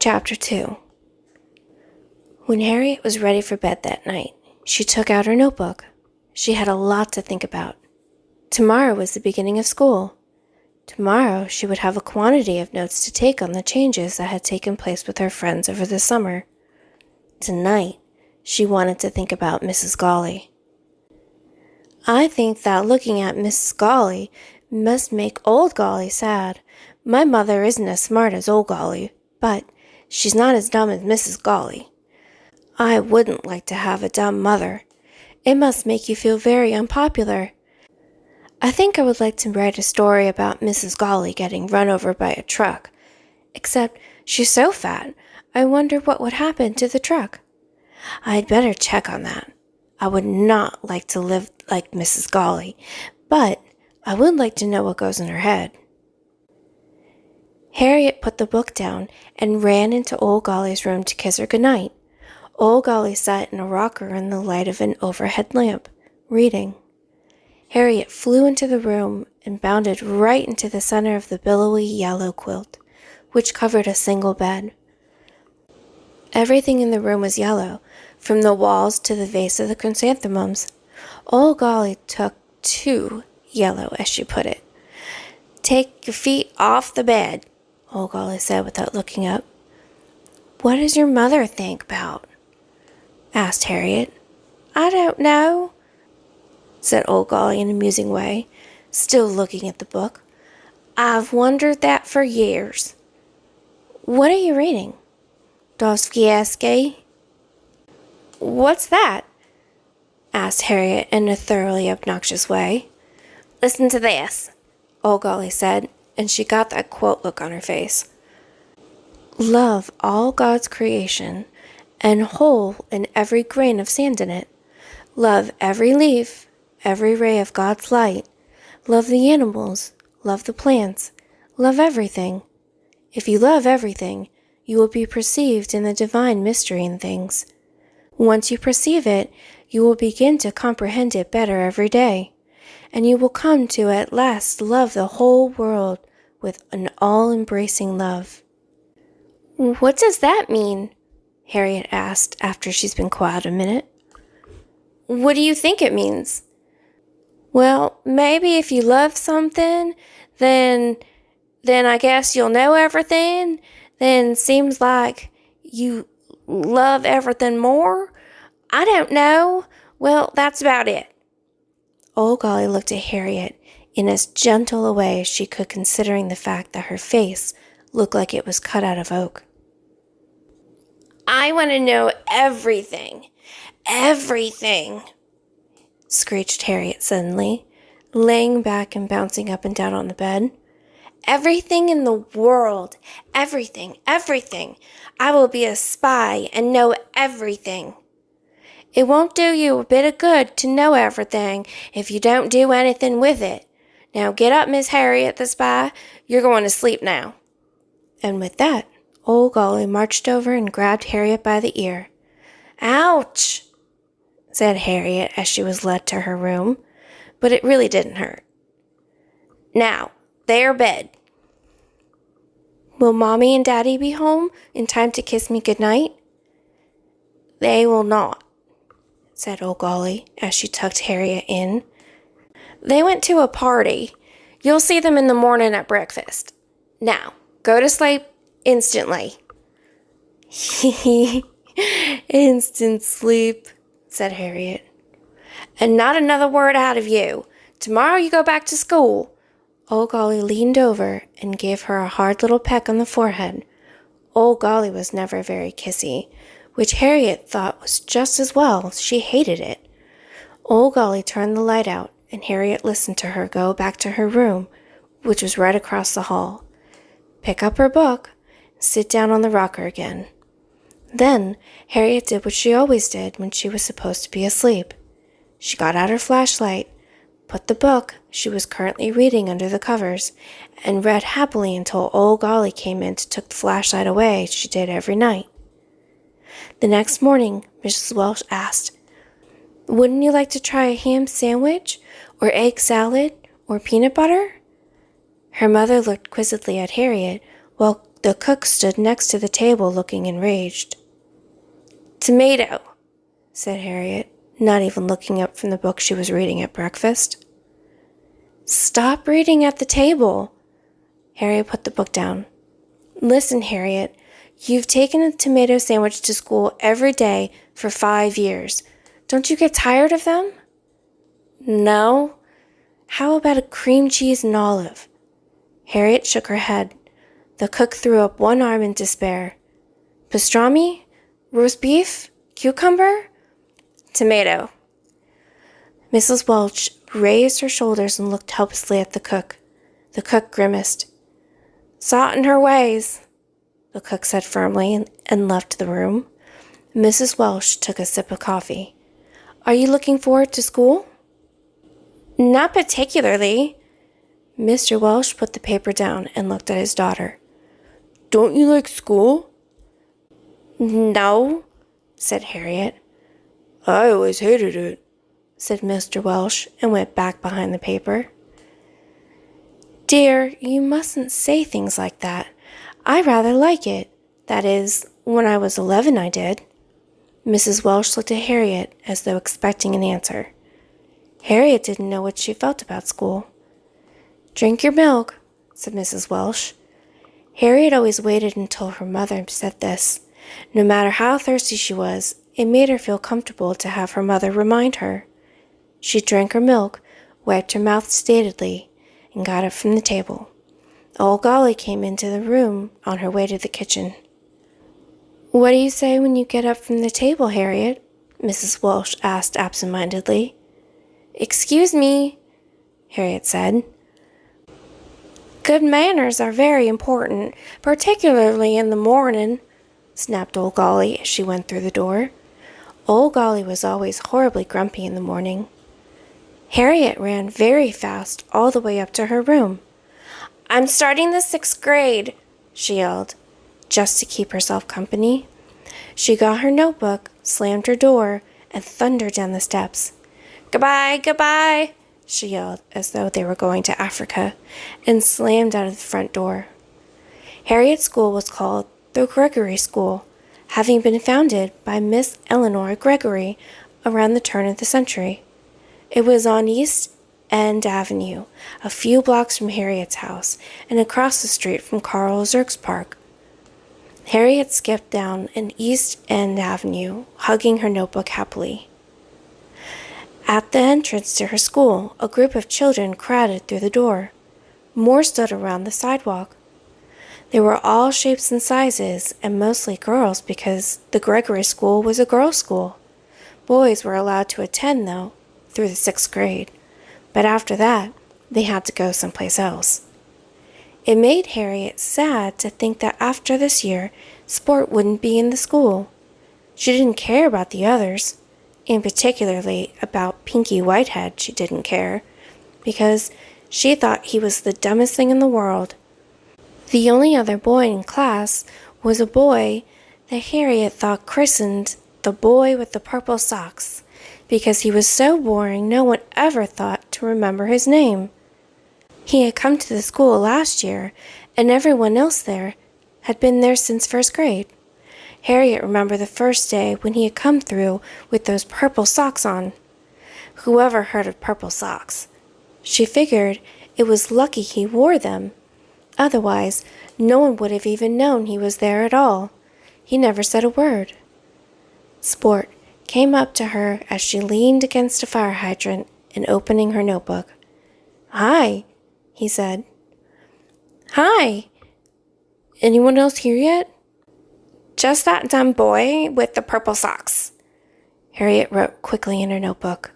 Chapter 2. When Harriet was ready for bed that night, she took out her notebook. She had a lot to think about. Tomorrow was the beginning of school. Tomorrow she would have a quantity of notes to take on the changes that had taken place with her friends over the summer. Tonight, she wanted to think about Mrs. Golly. I think that looking at Mrs. Golly must make old Golly sad. My mother isn't as smart as old Golly, but she's not as dumb as Mrs. Golly. I wouldn't like to have a dumb mother. It must make you feel very unpopular. I think I would like to write a story about Mrs. Golly getting run over by a truck. Except she's so fat, I wonder what would happen to the truck. I'd better check on that. I would not like to live like Mrs. Golly, but I would like to know what goes in her head. Harriet put the book down and ran into old Golly's room to kiss her goodnight. Old Golly sat in a rocker in the light of an overhead lamp, reading. Harriet flew into the room and bounded right into the center of the billowy yellow quilt, which covered a single bed. Everything in the room was yellow, from the walls to the vase of the chrysanthemums. Old Golly took too yellow, as she put it. "Take your feet off the bed," old Golly said without looking up. "What does your mother think about?" asked Harriet. "I don't know," said old Golly in a musing way, still looking at the book. "I've wondered that for years." "What are you reading?" "Dostoevsky." "What's that?" asked Harriet in a thoroughly obnoxious way. "Listen to this," old Golly said, and she got that quote look on her face. "Love all God's creation, and whole in every grain of sand in it. Love every leaf, every ray of God's light. Love the animals, love the plants, love everything. If you love everything, you will be perceived in the divine mystery in things. Once you perceive it, you will begin to comprehend it better every day, and you will come to at last love the whole world with an all-embracing love." "What does that mean?" Harriet asked after she's been quiet a minute. "What do you think it means?" "Well, maybe if you love something, then I guess you'll know everything. Then seems like you love everything more. I don't know. Well, that's about it." Old Golly looked at Harriet in as gentle a way as she could, considering the fact that her face looked like it was cut out of oak. "I want to know everything. Everything," screeched Harriet suddenly, laying back and bouncing up and down on the bed. "Everything in the world. Everything, everything. I will be a spy and know everything." "It won't do you a bit of good to know everything if you don't do anything with it. Now get up, Miss Harriet the Spy. You're going to sleep now." And with that, old Golly marched over and grabbed Harriet by the ear. "Ouch!" said Harriet as she was led to her room, but it really didn't hurt. "Now, their bed." "Will Mommy and Daddy be home in time to kiss me goodnight?" "They will not," said old Golly as she tucked Harriet in. "They went to a party. You'll see them in the morning at breakfast. Now, go to sleep instantly." "Instant sleep," said Harriet. "And not another word out of you. Tomorrow you go back to school." Old Golly leaned over and gave her a hard little peck on the forehead. Old Golly was never very kissy, which Harriet thought was just as well. She hated it. Old Golly turned the light out, and Harriet listened to her go back to her room, which was right across the hall, pick up her book, and sit down on the rocker again. Then Harriet did what she always did when she was supposed to be asleep. She got out her flashlight, put the book she was currently reading under the covers, and read happily until old Golly came in to take the flashlight away, as she did every night. The next morning, Mrs. Welsh asked, "Wouldn't you like to try a ham sandwich, or egg salad, or peanut butter?" Her mother looked quizzically at Harriet, while The cook stood next to the table looking enraged. "Tomato," said Harriet, not even looking up from the book she was reading at breakfast. "Stop reading at the table." Harriet put the book down. "Listen, Harriet, you've taken a tomato sandwich to school every day for 5 years. Don't you get tired of them?" "No." "How about a cream cheese and olive?" Harriet shook her head. The cook threw up one arm in despair. "Pastrami? Roast beef? Cucumber?" "Tomato." Mrs. Welch raised her shoulders and looked helplessly at the cook. The cook grimaced. "Sot in her ways," the cook said firmly, and left the room. Mrs. Welch took a sip of coffee. "Are you looking forward to school?" "Not particularly." Mr. Welch put the paper down and looked at his daughter. "Don't you like school?" "No," said Harriet. "I always hated it," said Mr. Welch, and went back behind the paper. "Dear, you mustn't say things like that. I rather like it. That is, when I was 11 I did." Mrs. Welch looked at Harriet as though expecting an answer. Harriet didn't know what she felt about school. "Drink your milk," said Mrs. Welch. Harriet always waited until her mother said this. No matter how thirsty she was, it made her feel comfortable to have her mother remind her. She drank her milk, wiped her mouth statedly, and got up from the table. Old Golly came into the room on her way to the kitchen. "What do you say when you get up from the table, Harriet?" Mrs. Welch asked absent-mindedly. "Excuse me," Harriet said. "Good manners are very important, particularly in the morning," snapped Old Golly as she went through the door. Old Golly was always horribly grumpy in the morning. Harriet ran very fast all the way up to her room. "I'm starting the 6th grade," she yelled, just to keep herself company. She got her notebook, slammed her door, and thundered down the steps. "Goodbye, goodbye," she yelled as though they were going to Africa, and slammed out of the front door. Harriet's school was called the Gregory School, having been founded by Miss Eleanor Gregory around the turn of the century. It was on East End Avenue, a few blocks from Harriet's house, and across the street from Carl Zerk's park. Harriet skipped down an East End Avenue, hugging her notebook happily. At the entrance to her school, a group of children crowded through the door. More stood around the sidewalk. They were all shapes and sizes, and mostly girls because the Gregory School was a girls' school. Boys were allowed to attend, though, through the 6th grade. But after that, they had to go someplace else. It made Harriet sad to think that after this year, sport wouldn't be in the school. She didn't care about the others, and particularly about Pinky Whitehead she didn't care, because she thought he was the dumbest thing in the world. The only other boy in class was a boy that Harriet thought christened the boy with the purple socks, because he was so boring no one ever thought to remember his name. He had come to the school last year, and everyone else there had been there since 1st grade. Harriet remembered the first day when he had come through with those purple socks on. Whoever heard of purple socks? She figured it was lucky he wore them. Otherwise, no one would have even known he was there at all. He never said a word. Sport came up to her as she leaned against a fire hydrant and opening her notebook. "Hi," he said. "Hi. Anyone else here yet?" "Just that dumb boy with the purple socks," Harriet wrote quickly in her notebook.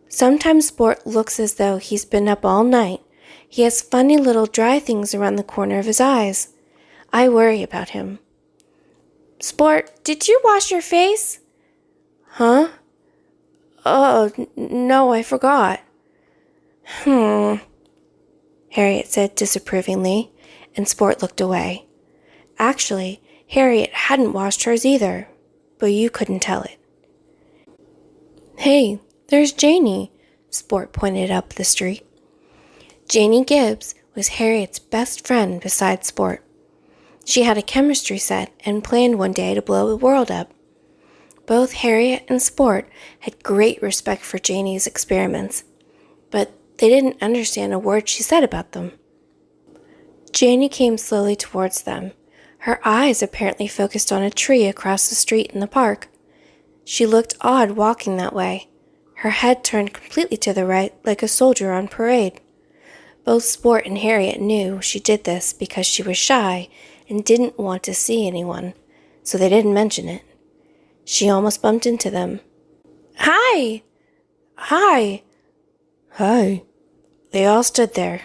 "Sometimes Sport looks as though he's been up all night. He has funny little dry things around the corner of his eyes. I worry about him." "Sport, did you wash your face?" "Huh? Oh, no, I forgot." Harriet said disapprovingly, and Sport looked away. Actually, Harriet hadn't washed hers either, but you couldn't tell it. "Hey, there's Janie," Sport pointed up the street. Janie Gibbs was Harriet's best friend besides Sport. She had a chemistry set and planned one day to blow the world up. Both Harriet and Sport had great respect for Janie's experiments, but they didn't understand a word she said about them. Janie came slowly towards them, her eyes apparently focused on a tree across the street in the park. She looked odd walking that way, her head turned completely to the right like a soldier on parade. Both Sport and Harriet knew she did this because she was shy and didn't want to see anyone, so they didn't mention it. She almost bumped into them. "Hi! Hi! Hi!" They all stood there.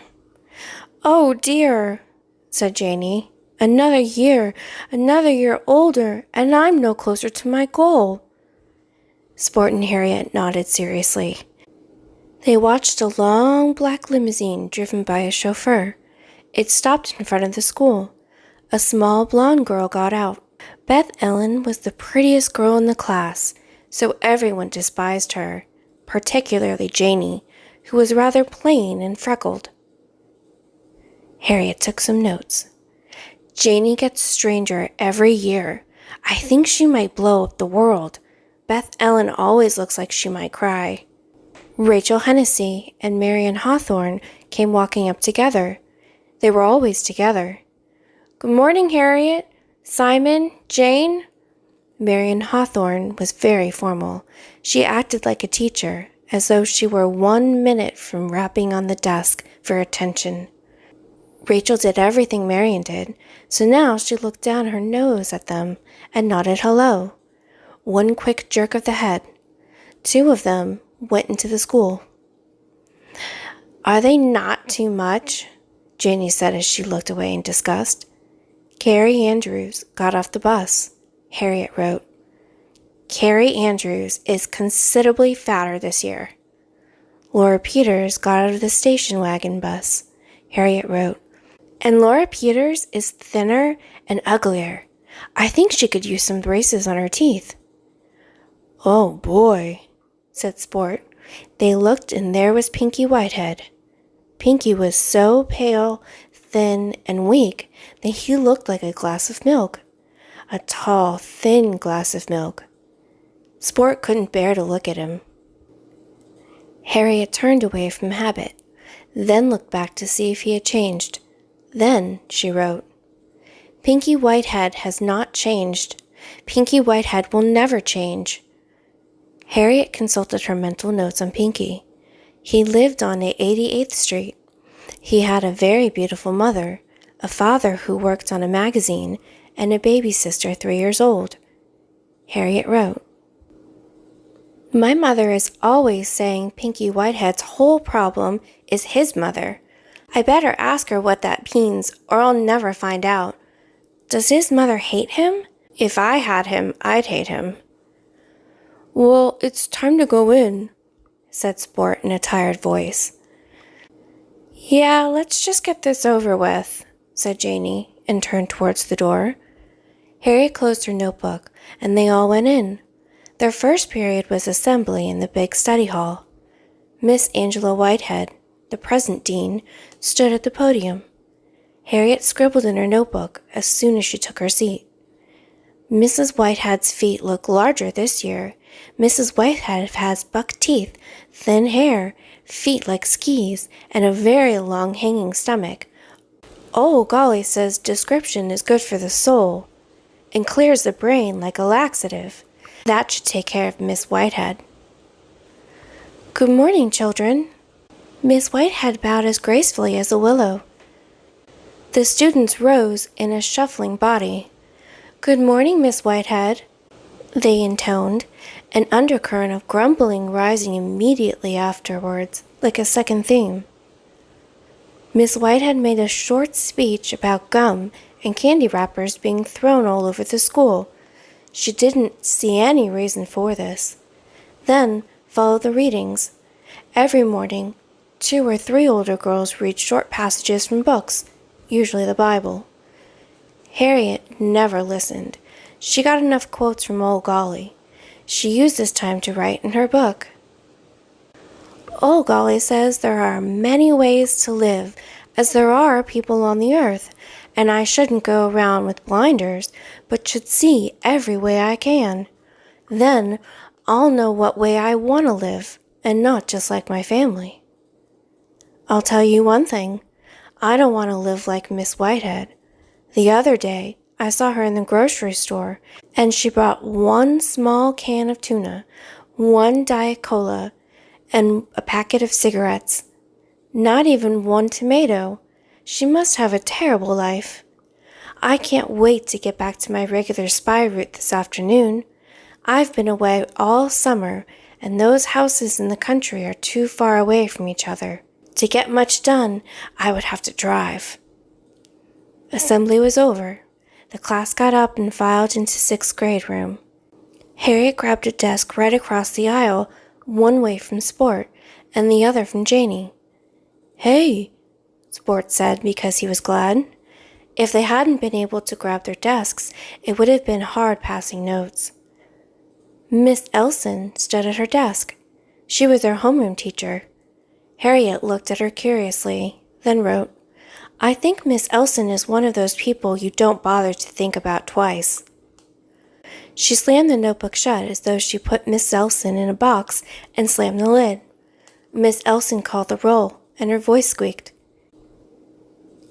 "Oh dear," said Janie. Another year older, and I'm no closer to my goal." Sport and Harriet nodded seriously. They watched a long black limousine driven by a chauffeur. It stopped in front of the school. A small blonde girl got out. Beth Ellen was the prettiest girl in the class, so everyone despised her, particularly Janie, who was rather plain and freckled. Harriet took some notes. "Janie gets stranger every year. I think she might blow up the world. Beth Ellen always looks like she might cry." Rachel Hennessy and Marion Hawthorne came walking up together. They were always together. "Good morning, Harriet. Simon, Jane." Marion Hawthorne was very formal. She acted like a teacher, as though she were 1 minute from rapping on the desk for attention. Rachel did everything Marion did, so now she looked down her nose at them and nodded hello. One quick jerk of the head. 2 of them went into the school. "Are they not too much?" Janie said as she looked away in disgust. Carrie Andrews got off the bus. Harriet wrote, "Carrie Andrews is considerably fatter this year." Laura Peters got out of the station wagon bus. Harriet wrote, "And Laura Peters is thinner and uglier. I think she could use some braces on her teeth." "Oh boy," said Sport. They looked and there was Pinky Whitehead. Pinky was so pale, thin, and weak that he looked like a glass of milk. A tall, thin glass of milk. Sport couldn't bear to look at him. Harriet turned away from habit, then looked back to see if he had changed. Then she wrote, "Pinky Whitehead has not changed. Pinky Whitehead will never change." Harriet consulted her mental notes on Pinky. He lived on 88th Street. He had a very beautiful mother, a father who worked on a magazine, and a baby sister 3 years old. Harriet wrote, "My mother is always saying Pinky Whitehead's whole problem is his mother. I better ask her what that means, or I'll never find out. Does his mother hate him? If I had him, I'd hate him." "Well, it's time to go in," said Sport in a tired voice. "Yeah, let's just get this over with," said Janie, and turned towards the door. Harriet closed her notebook, and they all went in. Their first period was assembly in the big study hall. Miss Angela Whitehead, the present dean, stood at the podium. Harriet scribbled in her notebook as soon as she took her seat. "Mrs. Whitehead's feet look larger this year. Mrs. Whitehead has buck teeth, thin hair, feet like skis, and a very long hanging stomach. Old Golly says description is good for the soul, and clears the brain like a laxative. That should take care of Miss Whitehead." "Good morning, children." Miss Whitehead bowed as gracefully as a willow. The students rose in a shuffling body. "Good morning, Miss Whitehead," they intoned, an undercurrent of grumbling rising immediately afterwards, like a second theme. Miss Whitehead made a short speech about gum and candy wrappers being thrown all over the school. She didn't see any reason for this. Then followed the readings. Every morning, 2 or 3 older girls read short passages from books, usually the Bible. Harriet never listened. She got enough quotes from Old Golly. She used this time to write in her book. "Old Golly says there are many ways to live. as there are people on the earth, and I shouldn't go around with blinders, but should see every way I can. Then I'll know what way I want to live, and not just like my family. I'll tell you one thing. I don't want to live like Miss Whitehead. The other day, I saw her in the grocery store, and she brought one small can of tuna, one Diet Cola, and a packet of cigarettes. Not even one tomato. She must have a terrible life. I can't wait to get back to my regular spy route this afternoon. I've been away all summer, and those houses in the country are too far away from each other. To get much done, I would have to drive. Assembly was over. The class got up and filed into sixth grade room. Harriet grabbed a desk right across the aisle, one way from Sport, and the other from Janey. "Hey," Sport said because he was glad. If they hadn't been able to grab their desks, it would have been hard passing notes. Miss Elson stood at her desk. She was their homeroom teacher. Harriet looked at her curiously, then wrote, "I think Miss Elson is one of those people you don't bother to think about twice." She slammed the notebook shut as though she put Miss Elson in a box and slammed the lid. Miss Elson called the roll, and her voice squeaked.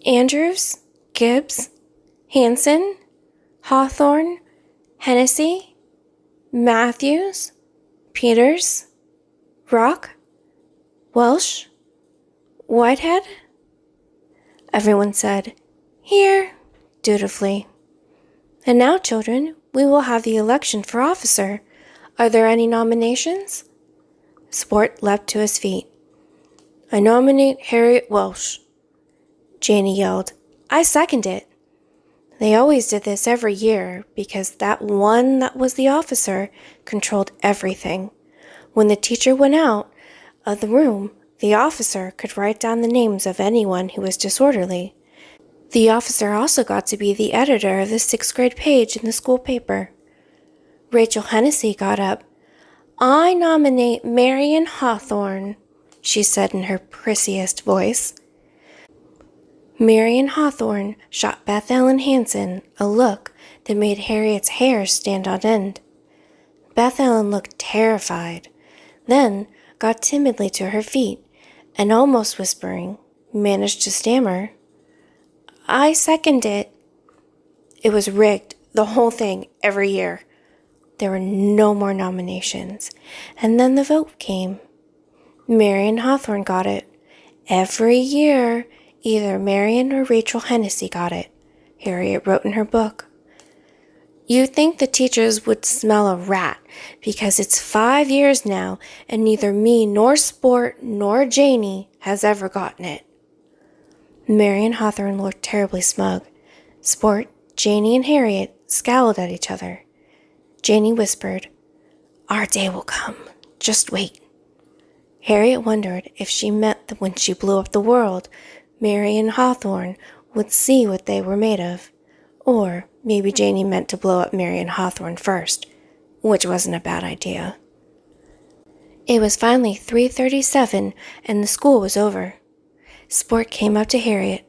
"Andrews, Gibbs, Hanson, Hawthorne, Hennessy, Matthews, Peters, Rock, Welsh, Whitehead?" Everyone said, "Here," dutifully. "And now, children, we will have the election for officer. Are there any nominations?" Sport leapt to his feet. "I nominate Harriet Welsh." Janey yelled, "I second it." They always did this every year because that one that was the officer controlled everything. When the teacher went out of the room, the officer could write down the names of anyone who was disorderly. The officer also got to be the editor of the sixth grade page in the school paper. Rachel Hennessy got up. "I nominate Marion Hawthorne," she said in her prissiest voice. Marion Hawthorne shot Beth Ellen Hanson a look that made Harriet's hair stand on end. Beth Ellen looked terrified, then got timidly to her feet, and almost whispering, managed to stammer, "I second it." It was rigged, the whole thing, every year. There were no more nominations, and then the vote came. Marion Hawthorne got it. Every year, either Marion or Rachel Hennessy got it, Harriet wrote in her book. You'd think the teachers would smell a rat, because it's 5 years now, and neither me nor Sport nor Janey has ever gotten it. Marion Hawthorne looked terribly smug. Sport, Janey, and Harriet scowled at each other. Janey whispered, "Our day will come. Just wait." Harriet wondered if she meant that when she blew up the world, Marion Hawthorne would see what they were made of. Or maybe Janey meant to blow up Marion Hawthorne first, which wasn't a bad idea. It was finally 3:37, and the school was over. Sport came up to Harriet.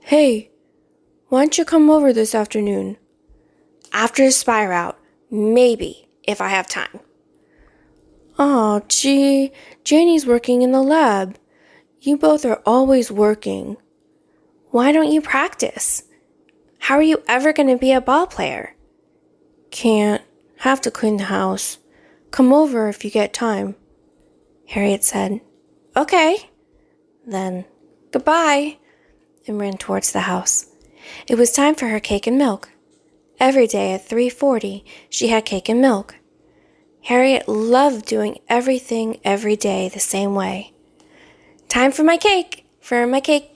"Hey, why don't you come over this afternoon?" "After the spy route, maybe, if I have time." "Aw, gee, Janey's working in the lab. You both are always working. Why don't you practice? How are you ever going to be a ball player?" "Can't. Have to clean the house. Come over if you get time." Harriet said, "Okay." Then, "Goodbye," and ran towards the house. It was time for her cake and milk. Every day at 3:40, she had cake and milk. Harriet loved doing everything every day the same way. "Time for my cake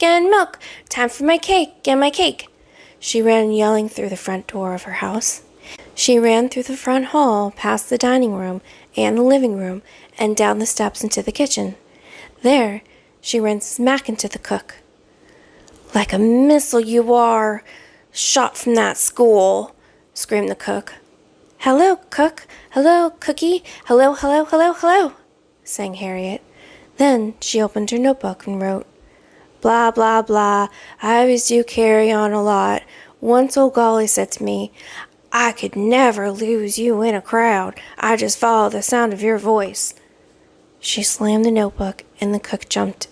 and milk. Time for my cake and my cake." She ran yelling through the front door of her house. She ran through the front hall, past the dining room and the living room, and down the steps into the kitchen. There, she ran smack into the cook. "Like a missile you are, shot from that school," screamed the cook. "Hello, cook. Hello, cookie. Hello, hello, hello, hello," sang Harriet. Then she opened her notebook and wrote, Blah, blah, blah. I always do carry on a lot. Once old Golly said to me, I could never lose you in a crowd. I just follow the sound of your voice. She slammed the notebook, and the cook jumped.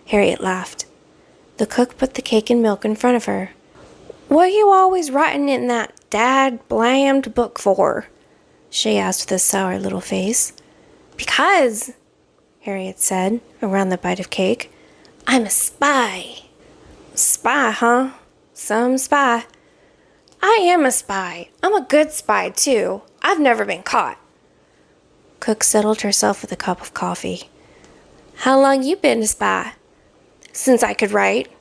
Harriet laughed. The cook put the cake and milk in front of her. What are you always writing in that dad-blammed book for? She asked with a sour little face. Because, Harriet said, around the bite of cake, I'm a spy. Spy, huh? Some spy. I am a spy. I'm a good spy, too. I've never been caught. Cook settled herself with a cup of coffee. How long you been a spy? Since I could write.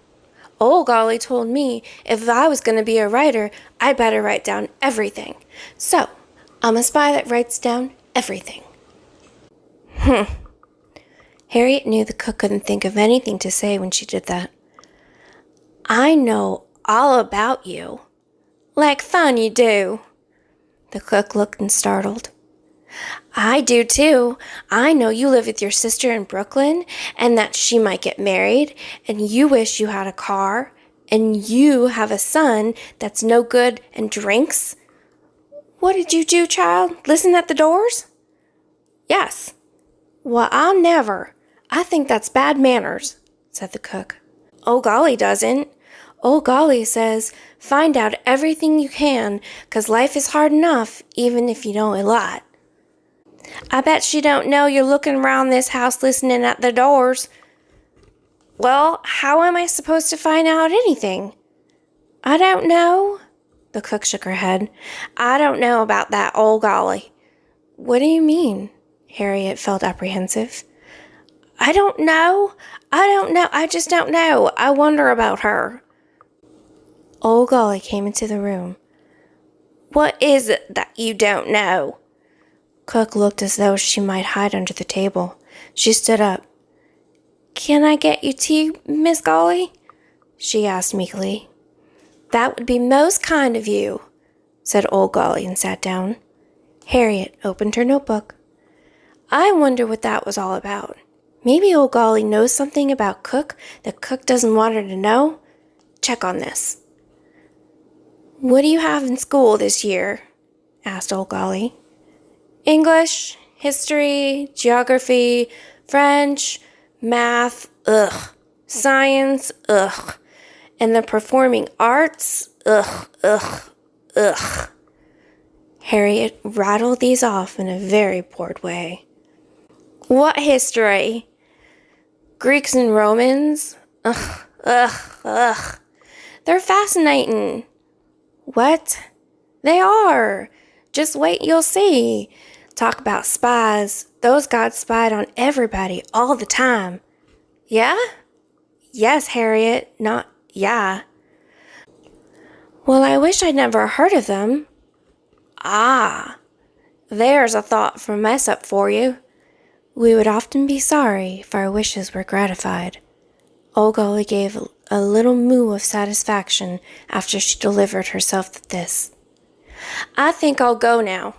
Old Golly told me if I was going to be a writer, I'd better write down everything. So, I'm a spy that writes down everything. Harriet knew the cook couldn't think of anything to say when she did that. I know all about you. Like fun you do. The cook looked startled. I do too. I know you live with your sister in Brooklyn and that she might get married and you wish you had a car and you have a son that's no good and drinks. What did you do, child? Listen at the doors? Yes. Well, I'll never. I think that's bad manners, said the cook. Oh, Golly doesn't. Old Golly says, find out everything you can, 'cause life is hard enough, even if you know a lot. I bet she don't know you're looking around this house listening at the doors. Well, how am I supposed to find out anything? I don't know. The cook shook her head. I don't know about that old Golly. What do you mean? Harriet felt apprehensive. I don't know. I just don't know. I wonder about her. Old Golly came into the room. What is it that you don't know? Cook looked as though she might hide under the table. She stood up. Can I get you tea, Miss Golly? She asked meekly. That would be most kind of you, said old Golly and sat down. Harriet opened her notebook. I wonder what that was all about. Maybe old Golly knows something about Cook that Cook doesn't want her to know. Check on this. What do you have in school this year? Asked old Golly. English, history, geography, French, math, ugh. Science, ugh. And the performing arts, ugh. Harriet rattled these off in a very bored way. What history? Greeks and Romans? Ugh. They're fascinating. What? They are. Just wait, you'll see. Talk about spies. Those guys spied on everybody all the time. Yeah? Yes, Harriet. Not yeah. Well, I wish I'd never heard of them. Ah, there's a thought for mess up for you. We would often be sorry if our wishes were gratified. Old Golly gave a little moo of satisfaction after she delivered herself with this. I think I'll go now,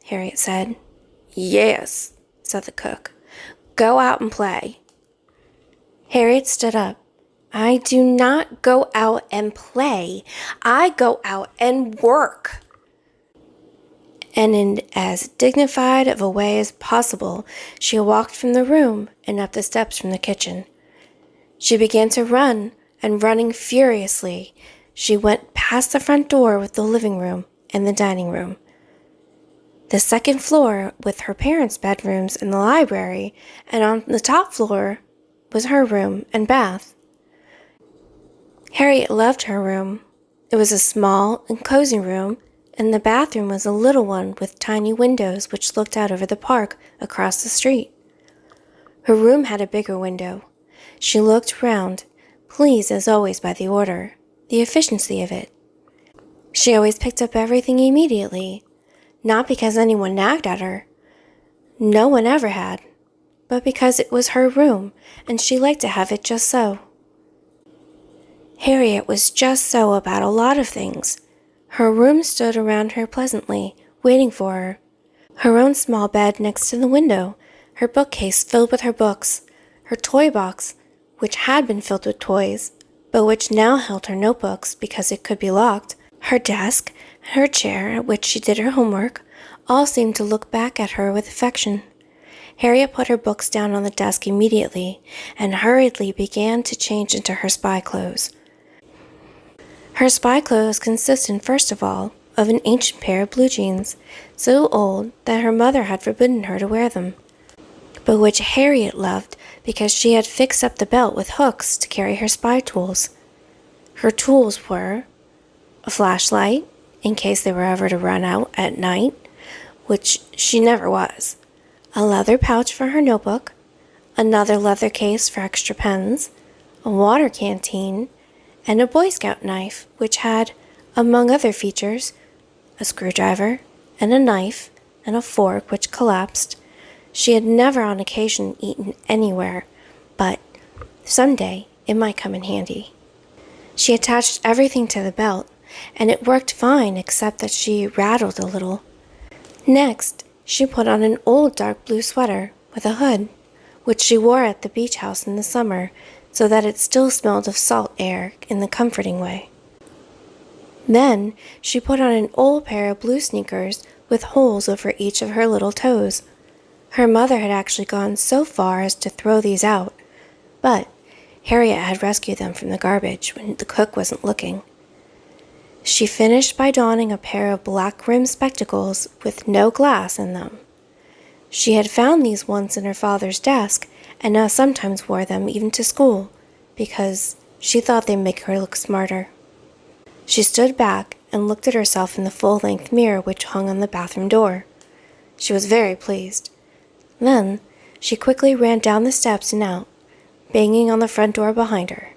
Harriet said. Yes, said the cook. Go out and play. Harriet stood up. I do not go out and play. I go out and work. And in as dignified of a way as possible, she walked from the room and up the steps from the kitchen. She began to run, and running furiously, she went past the front door with the living room and the dining room. The second floor with her parents' bedrooms and the library, and on the top floor was her room and bath. Harriet loved her room. It was a small and cozy room, and the bathroom was a little one with tiny windows which looked out over the park across the street. Her room had a bigger window. She looked round, pleased as always by the order, the efficiency of it. She always picked up everything immediately, not because anyone nagged at her. No one ever had, but because it was her room, and she liked to have it just so. Harriet was just so about a lot of things. Her room stood around her pleasantly, waiting for her. Her own small bed next to the window, her bookcase filled with her books, her toy box, which had been filled with toys, but which now held her notebooks because it could be locked, her desk, her chair at which she did her homework, all seemed to look back at her with affection. Harriet put her books down on the desk immediately and hurriedly began to change into her spy clothes. Her spy clothes consisted, first of all, of an ancient pair of blue jeans, so old that her mother had forbidden her to wear them, but which Harriet loved because she had fixed up the belt with hooks to carry her spy tools. Her tools were a flashlight, in case they were ever to run out at night, which she never was, a leather pouch for her notebook, another leather case for extra pens, a water canteen, and a Boy Scout knife, which had, among other features, a screwdriver, and a knife, and a fork which collapsed. She had never on occasion eaten anywhere, but someday it might come in handy. She attached everything to the belt, and it worked fine except that she rattled a little. Next, she put on an old dark blue sweater with a hood, which she wore at the beach house in the summer, so that it still smelled of salt air in the comforting way. Then she put on an old pair of blue sneakers with holes over each of her little toes. Her mother had actually gone so far as to throw these out, but Harriet had rescued them from the garbage when the cook wasn't looking. She finished by donning a pair of black-rimmed spectacles with no glass in them. She had found these once in her father's desk, and now sometimes wore them even to school, because she thought they'd make her look smarter. She stood back and looked at herself in the full-length mirror which hung on the bathroom door. She was very pleased. Then she quickly ran down the steps and out, banging on the front door behind her.